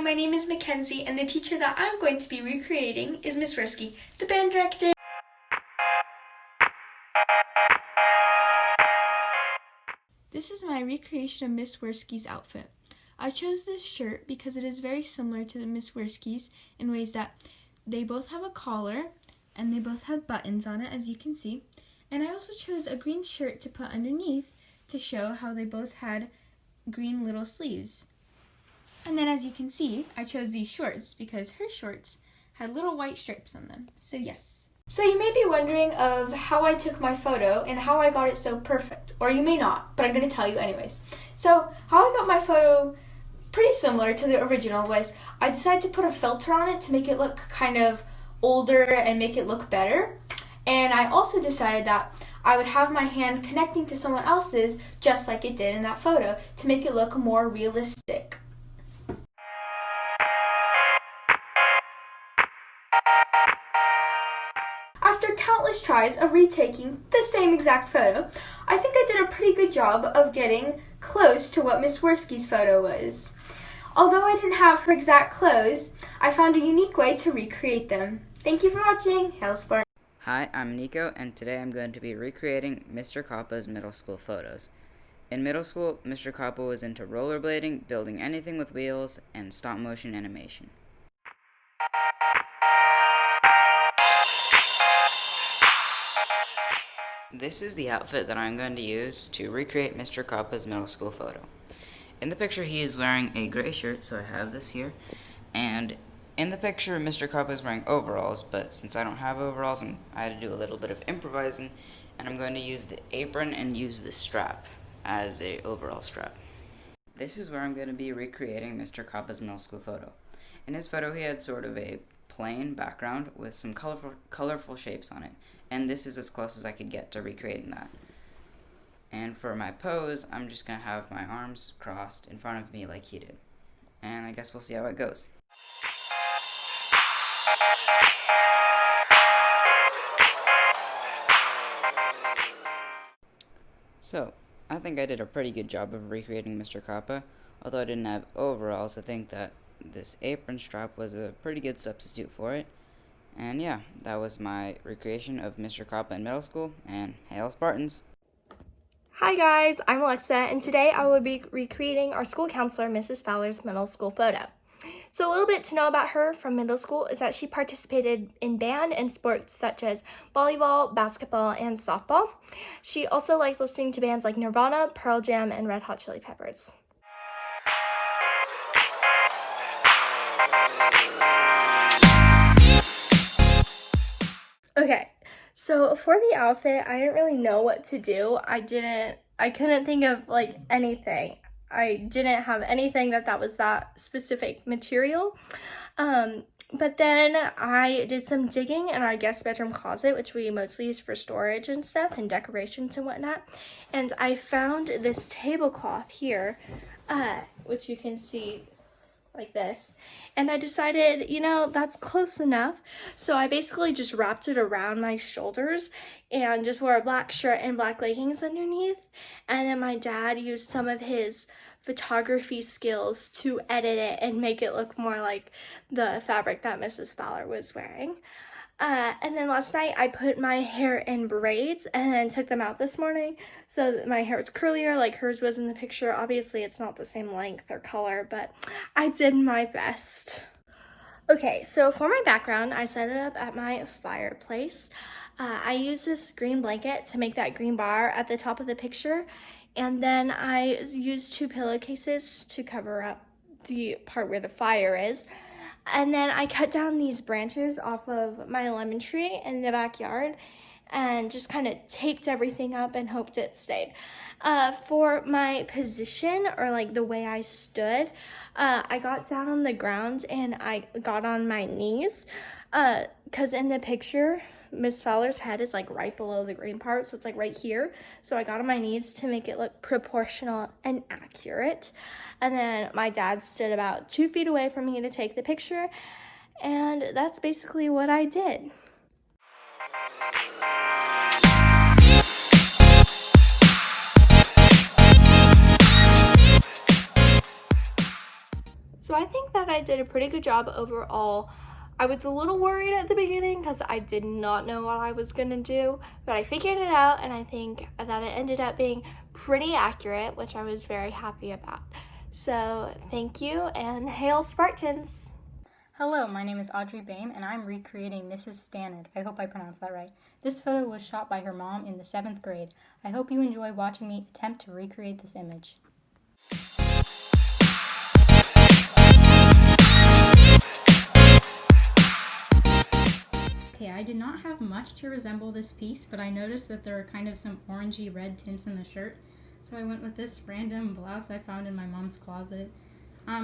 my name is Mackenzie, and the teacher that I'm going to be recreating is Miss Risky, the band director. This is my recreation of Miss Worski's outfit. I chose this shirt because it is very similar to the Miss Worski's in ways that they both have a collar and they both have buttons on it, as you can see. And I also chose a green shirt to put underneath to show how they both had green little sleeves. And then as you can see, I chose these shorts because her shorts had little white stripes on them. So yes. So you may be wondering of how I took my photo and how I got it so perfect. Or you may not, but I'm going to tell you anyways. So how I got my photo pretty similar to the original was I decided to put a filter on it to make it look kind of older and make it look better. And I also decided that I would have my hand connecting to someone else's just like it did in that photo to make it look more realistic. After countless tries of retaking the same exact photo, I think I did a pretty good job of getting close to what Miss Worski's photo was. Although I didn't have her exact clothes, I found a unique way to recreate them. Thank you for watching. Hail Sport. Hi, I'm Nico, and today I'm going to be recreating Mr. Kappa's middle school photos. In middle school, Mr. Kappa was into rollerblading, building anything with wheels, and stop-motion animation. This is the outfit that I'm going to use to recreate Mr. Kappa's middle school photo. In the picture, he is wearing a gray shirt, so I have this here, and in the picture, Mr. Kappa is wearing overalls, but since I don't have overalls, I had to do a little bit of improvising, and I'm going to use the apron and use the strap as a overall strap. This is where I'm going to be recreating Mr. Kappa's middle school photo. In his photo, he had sort of a plain background with some colorful shapes on it, and this is as close as I could get to recreating that. And for my pose, I'm just going to have my arms crossed in front of me like he did. And I guess we'll see how it goes. So, I think I did a pretty good job of recreating Mr. Kappa. Although I didn't have overalls, I think that this apron strap was a pretty good substitute for it. And yeah, that was my recreation of Mr. Kappa in middle school, and hail Spartans! Hi guys, I'm Alexa, and today I will be recreating our school counselor, Mrs. Fowler's middle school photo. So a little bit to know about her from middle school is that she participated in band and sports such as volleyball, basketball, and softball. She also liked listening to bands like Nirvana, Pearl Jam, and Red Hot Chili Peppers. Okay, so for the outfit, I didn't really know what to do. I couldn't think of anything. I didn't have anything that was that specific material. But then I did some digging in our guest bedroom closet, which we mostly use for storage and stuff and decorations and whatnot. And I found this tablecloth here, which you can see like this. And I decided, that's close enough. So I basically just wrapped it around my shoulders and just wore a black shirt and black leggings underneath. And then my dad used some of his photography skills to edit it and make it look more like the fabric that Mrs. Fowler was wearing. And then last night I put my hair in braids and then took them out this morning so that my hair was curlier like hers was in the picture. Obviously it's not the same length or color, but I did my best. Okay, so for my background, I set it up at my fireplace. I used this green blanket to make that green bar at the top of the picture, and then I used 2 pillowcases to cover up the part where the fire is. And then I cut down these branches off of my lemon tree in the backyard and just kind of taped everything up and hoped it stayed. For my position, or the way I stood, I got down on the ground and I got on my knees because in the picture, Miss Fowler's head is right below the green part, so it's right here. So I got on my knees to make it look proportional and accurate. And then my dad stood about 2 feet away from me to take the picture, and that's basically what I did. So I think that that I did a pretty good job overall. I was a little worried at the beginning because I did not know what I was gonna do, but I figured it out, and I think that it ended up being pretty accurate, which I was very happy about. So thank you, and hail Spartans! Hello, my name is Audrey Bame, and I'm recreating Mrs. Stannard. I hope I pronounced that right. This photo was shot by her mom in the 7th grade. I hope you enjoy watching me attempt to recreate this image. Okay, I did not have much to resemble this piece, but I noticed that there are kind of some orangey red tints in the shirt, so I went with this random blouse I found in my mom's closet.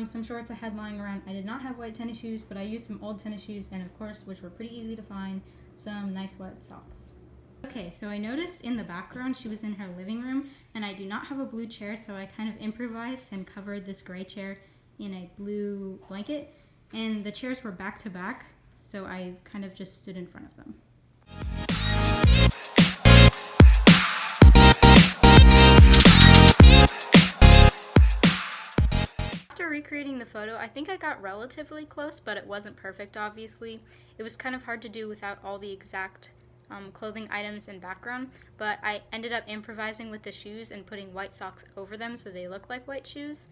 Some shorts I had lying around. I did not have white tennis shoes, but I used some old tennis shoes, and of course, which were pretty easy to find, some nice wet socks. Okay, so I noticed in the background she was in her living room, and I do not have a blue chair, so I kind of improvised and covered this gray chair in a blue blanket, and the chairs were back to back, so I kind of just stood in front of them. After recreating the photo, I think I got relatively close, but it wasn't perfect, obviously. It was kind of hard to do without all the exact clothing items and background, but I ended up improvising with the shoes and putting white socks over them so they look like white shoes.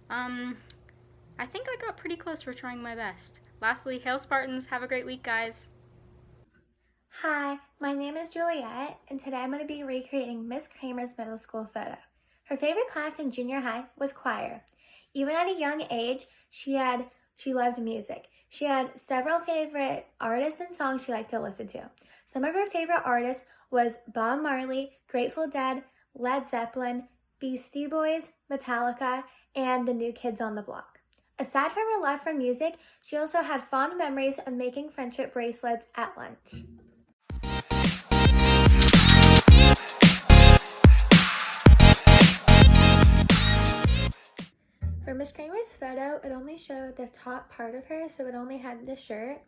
I think I got pretty close for trying my best. Lastly, hail Spartans, have a great week, guys. Hi, my name is Juliet, and today I'm going to be recreating Miss Kramer's middle school photo. Her favorite class in junior high was choir. Even at a young age, she loved music. She had several favorite artists and songs she liked to listen to. Some of her favorite artists was Bob Marley, Grateful Dead, Led Zeppelin, Beastie Boys, Metallica, and the New Kids on the Block. Aside from her love for music, she also had fond memories of making friendship bracelets at lunch. For Miss Kramer's photo, it only showed the top part of her, so it only had the shirt.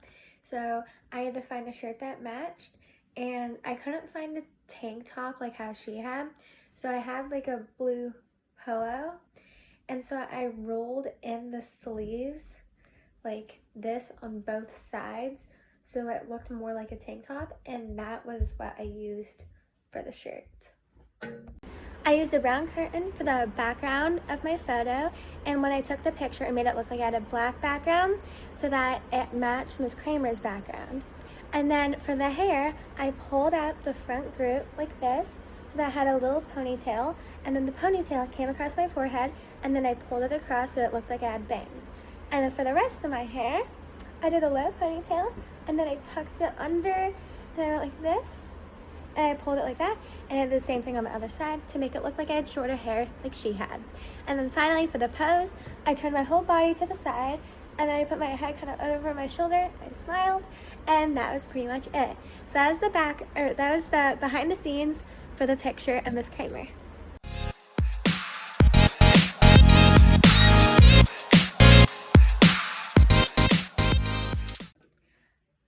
So I had to find a shirt that matched, and I couldn't find a tank top like how she had. So I had like a blue polo, and so I rolled in the sleeves like this on both sides so it looked more like a tank top, and that was what I used for the shirt. I used a brown curtain for the background of my photo, and when I took the picture, it made it look like I had a black background so that it matched Miss Kramer's background. And then for the hair, I pulled out the front group like this so that I had a little ponytail, and then the ponytail came across my forehead, and then I pulled it across so it looked like I had bangs. And then for the rest of my hair, I did a low ponytail, and then I tucked it under, and I went like this, and I pulled it like that, and I did the same thing on the other side to make it look like I had shorter hair like she had. And then finally for the pose, I turned my whole body to the side, and then I put my head kind of over my shoulder, I smiled, and that was pretty much it. So that was the behind the scenes for the picture of Miss Kramer.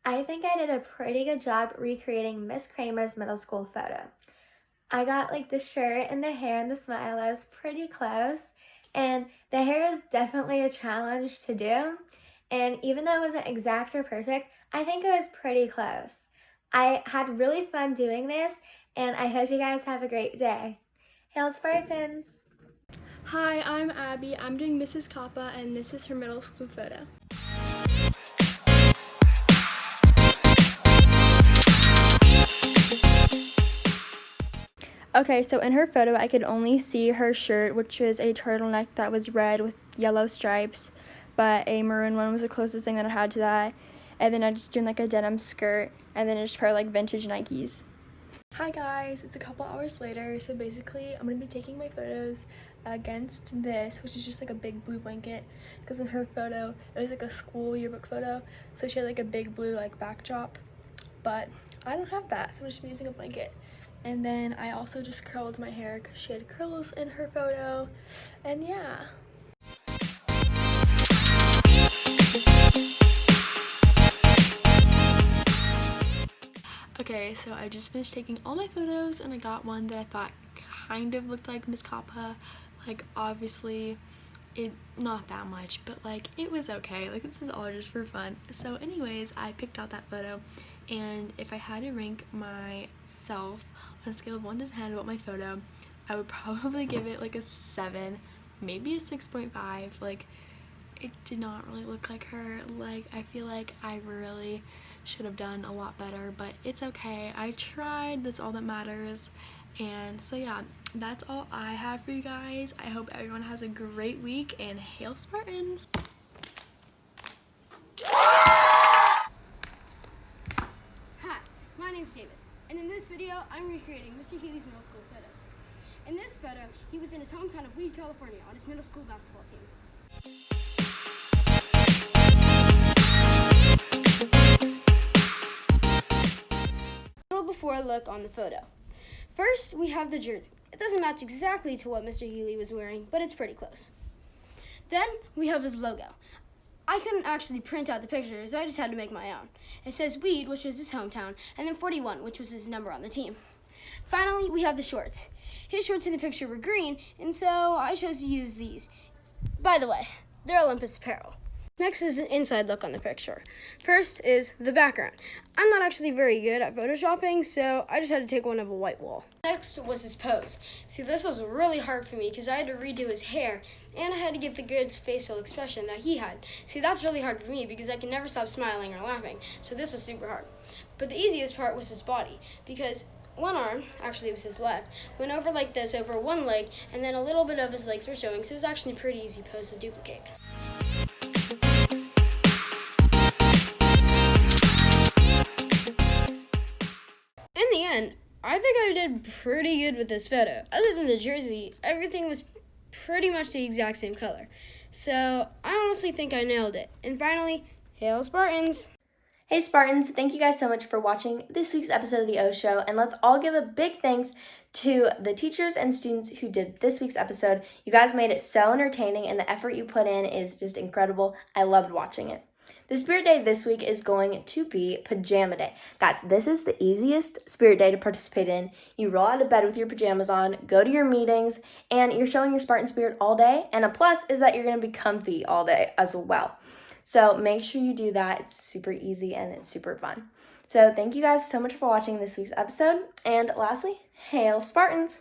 I think I did a pretty good job recreating Miss Kramer's middle school photo. I got like the shirt and the hair and the smile. I was pretty close, and the hair is definitely a challenge to do. And even though it wasn't exact or perfect, I think it was pretty close. I had really fun doing this, and I hope you guys have a great day. Hail Spartans! Hi, I'm Abby. I'm doing Mrs. Kappa, and this is her middle school photo. Okay, so in her photo, I could only see her shirt, which was a turtleneck that was red with yellow stripes, but a maroon one was the closest thing that I had to that. And then I just did like a denim skirt, and then I just pair like vintage Nikes. Hi guys, it's a couple hours later, so basically I'm going to be taking my photos against this, which is just like a big blue blanket, because in her photo, it was like a school yearbook photo, so she had like a big blue like backdrop, but I don't have that, so I'm just using a blanket. And then I also just curled my hair because she had curls in her photo, and yeah. Okay, so I just finished taking all my photos, and I got one that I thought kind of looked like Miss Kappa. Like, obviously, not that much, but like it was okay. Like this is all just for fun. So anyways, I picked out that photo, and if I had to rank myself on a scale of 1 to 10 about my photo, I would probably give it like a 7, maybe a 6.5. Like it did not really look like her. Like I feel like I really should have done a lot better, but it's okay. I tried. That's all that matters. And so yeah, that's all I have for you guys. I hope everyone has a great week, and hail Spartans! Hi, my name's Davis, and in this video, I'm recreating Mr. Healy's middle school photos. In this photo, he was in his hometown of Weed, California, on his middle school basketball team. A little before look on the photo. First, we have the jersey. It doesn't match exactly to what Mr. Healy was wearing, but it's pretty close. Then, we have his logo. I couldn't actually print out the picture, so I just had to make my own. It says Weed, which was his hometown, and then 41, which was his number on the team. Finally, we have the shorts. His shorts in the picture were green, and so I chose to use these. By the way, they're Olympus apparel. Next is an inside look on the picture. First is the background. I'm not actually very good at photoshopping, so I just had to take one of a white wall. Next was his pose. See, this was really hard for me because I had to redo his hair, and I had to get the good facial expression that he had. See, that's really hard for me because I can never stop smiling or laughing, so this was super hard. But the easiest part was his body, because one arm, actually it was his left, went over like this over one leg, and then a little bit of his legs were showing, so it was actually a pretty easy pose to duplicate. In the end, I think I did pretty good with this photo. Other than the jersey, everything was pretty much the exact same color. So I honestly think I nailed it. And finally, hail Spartans! Hey Spartans, thank you guys so much for watching this week's episode of the O Show, and let's all give a big thanks to the teachers and students who did this week's episode. You guys made it so entertaining, and the effort you put in is just incredible. I loved watching it. The Spirit Day this week is going to be Pajama Day. Guys, this is the easiest Spirit Day to participate in. You roll out of bed with your pajamas on, go to your meetings, and you're showing your Spartan spirit all day, and a plus is that you're going to be comfy all day as well. So make sure you do that. It's super easy and it's super fun. So thank you guys so much for watching this week's episode. And lastly, hail Spartans!